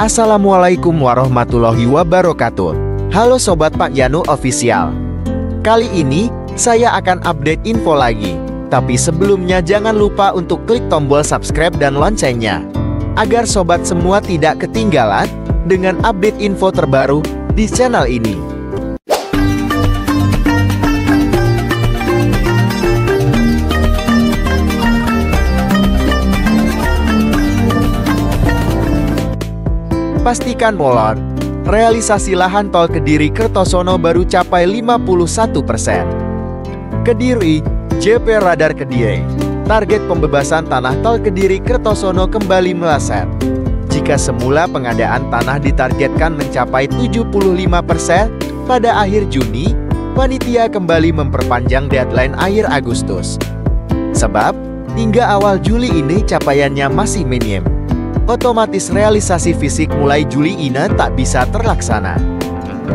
Assalamualaikum warahmatullahi wabarakatuh. Halo Sobat Pak Yanu Official. Kali ini, saya akan update info lagi. Tapi sebelumnya jangan lupa untuk klik tombol subscribe dan loncengnya, agar sobat semua tidak ketinggalan dengan update info terbaru di channel ini. Pastikan molor, realisasi lahan tol Kediri Kertosono baru capai 51%. Kediri, JP Radar Kediri, target pembebasan tanah tol Kediri Kertosono kembali meleset. Jika semula pengadaan tanah ditargetkan mencapai 75% pada akhir Juni, panitia kembali memperpanjang deadline akhir Agustus. Sebab, hingga awal Juli ini capaiannya masih minim. Otomatis realisasi fisik mulai Juli ini tak bisa terlaksana.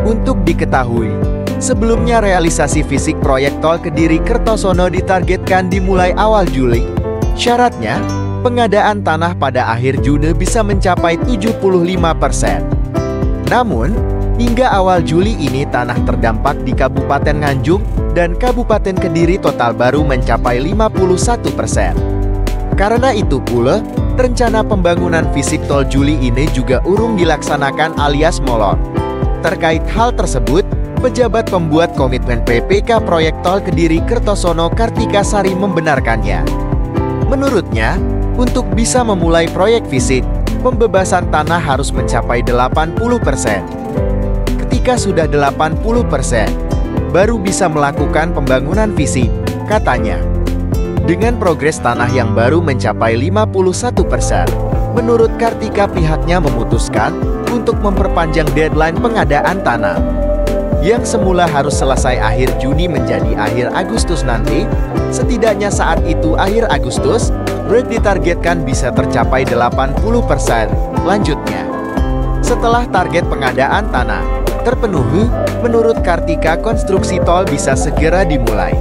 Untuk diketahui, sebelumnya realisasi fisik proyek tol Kediri Kertosono ditargetkan dimulai awal Juli. Syaratnya, pengadaan tanah pada akhir Juni bisa mencapai 75%. Namun, hingga awal Juli ini tanah terdampak di Kabupaten Nganjuk dan Kabupaten Kediri total baru mencapai 51%. Karena itu pula, rencana pembangunan fisik tol Juli ini juga urung dilaksanakan alias molor. Terkait hal tersebut, pejabat pembuat komitmen PPK proyek tol Kediri Kertosono Kartika Sari membenarkannya. Menurutnya, untuk bisa memulai proyek fisik, pembebasan tanah harus mencapai 80%. Ketika sudah 80%, baru bisa melakukan pembangunan fisik, katanya. Dengan progres tanah yang baru mencapai 51%, menurut Kartika pihaknya memutuskan untuk memperpanjang deadline pengadaan tanah. Yang semula harus selesai akhir Juni menjadi akhir Agustus nanti, setidaknya saat itu akhir Agustus, rate ditargetkan bisa tercapai 80%. Lanjutnya, setelah target pengadaan tanah terpenuhi, menurut Kartika konstruksi tol bisa segera dimulai.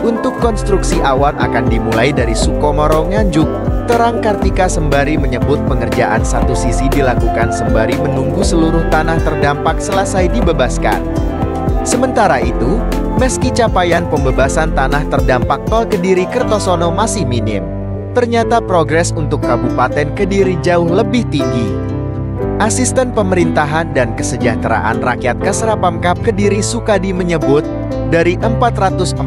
Untuk konstruksi awal akan dimulai dari Sukomoro Nganjuk, terang Kartika sembari menyebut pengerjaan satu sisi dilakukan sembari menunggu seluruh tanah terdampak selesai dibebaskan. Sementara itu, meski capaian pembebasan tanah terdampak tol Kediri Kertosono masih minim, ternyata progres untuk Kabupaten Kediri jauh lebih tinggi. Asisten Pemerintahan dan Kesejahteraan Rakyat Kasrapamkab Kediri Sukadi menyebut, dari 442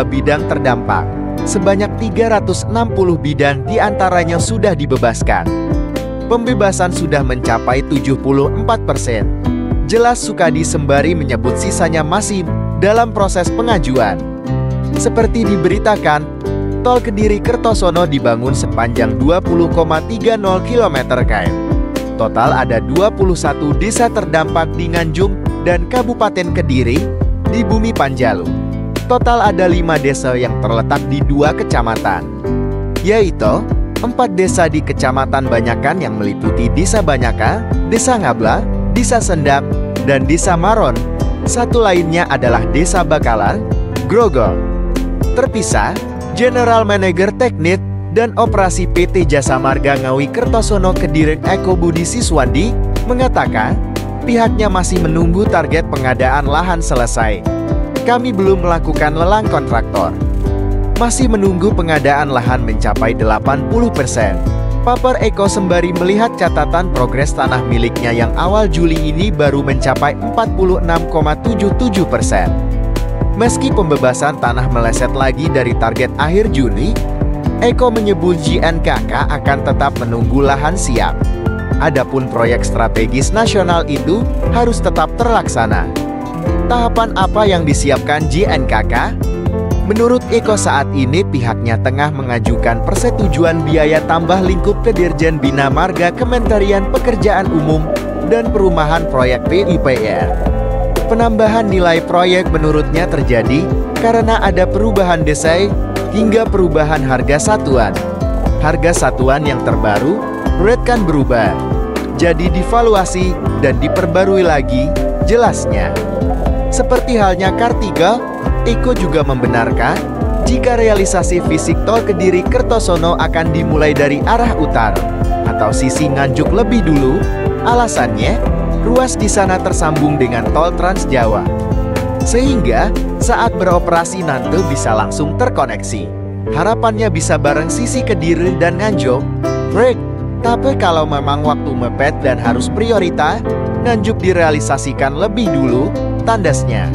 bidang terdampak, sebanyak 360 bidang diantaranya sudah dibebaskan. Pembebasan sudah mencapai 74%. Jelas Sukadi sembari menyebut sisanya masih dalam proses pengajuan. Seperti diberitakan, tol Kediri Kertosono dibangun sepanjang 20,30 km km. Total ada 21 desa terdampak di Nganjuk dan Kabupaten Kediri, di Bumi Panjalu. Total ada 5 desa yang terletak di 2 kecamatan, yaitu 4 desa di Kecamatan Banyakan yang meliputi Desa Banyaka, Desa Ngabla, Desa Sendam, dan Desa Maron. Satu lainnya adalah Desa Bakalan, Grogol. Terpisah, General Manager Teknik dan Operasi PT Jasa Marga Ngawi Kertosono Kediri Eko Budi Siswandi mengatakan, pihaknya masih menunggu target pengadaan lahan selesai. Kami belum melakukan lelang kontraktor. Masih menunggu pengadaan lahan mencapai 80%. Paper Eko sembari melihat catatan progres tanah miliknya yang awal Juli ini baru mencapai 46,77%. Meski pembebasan tanah meleset lagi dari target akhir Juni, Eko menyebut JNKK akan tetap menunggu lahan siap. Adapun proyek strategis nasional itu harus tetap terlaksana. Tahapan apa yang disiapkan JNKK? Menurut Eko saat ini pihaknya tengah mengajukan persetujuan biaya tambah lingkup ke Dirjen Bina Marga Kementerian Pekerjaan Umum dan Perumahan Proyek PUPR. Penambahan nilai proyek menurutnya terjadi karena ada perubahan desain hingga perubahan harga satuan. Harga satuan yang terbaru, rate kan berubah. Jadi divaluasi dan diperbarui lagi, jelasnya. Seperti halnya Kartika, Eko juga membenarkan jika realisasi fisik tol Kediri Kertosono akan dimulai dari arah utara atau sisi Nganjuk lebih dulu. Alasannya, ruas di sana tersambung dengan tol Trans Jawa. Sehingga, saat beroperasi nanti bisa langsung terkoneksi. Harapannya bisa bareng sisi Kediri dan Nganjuk. Break. Tapi kalau memang waktu mepet dan harus prioritas, Nganjuk direalisasikan lebih dulu, tandasnya.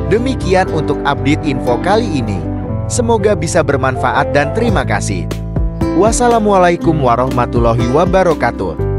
Demikian untuk update info kali ini. Semoga bisa bermanfaat dan terima kasih. Wassalamualaikum warahmatullahi wabarakatuh.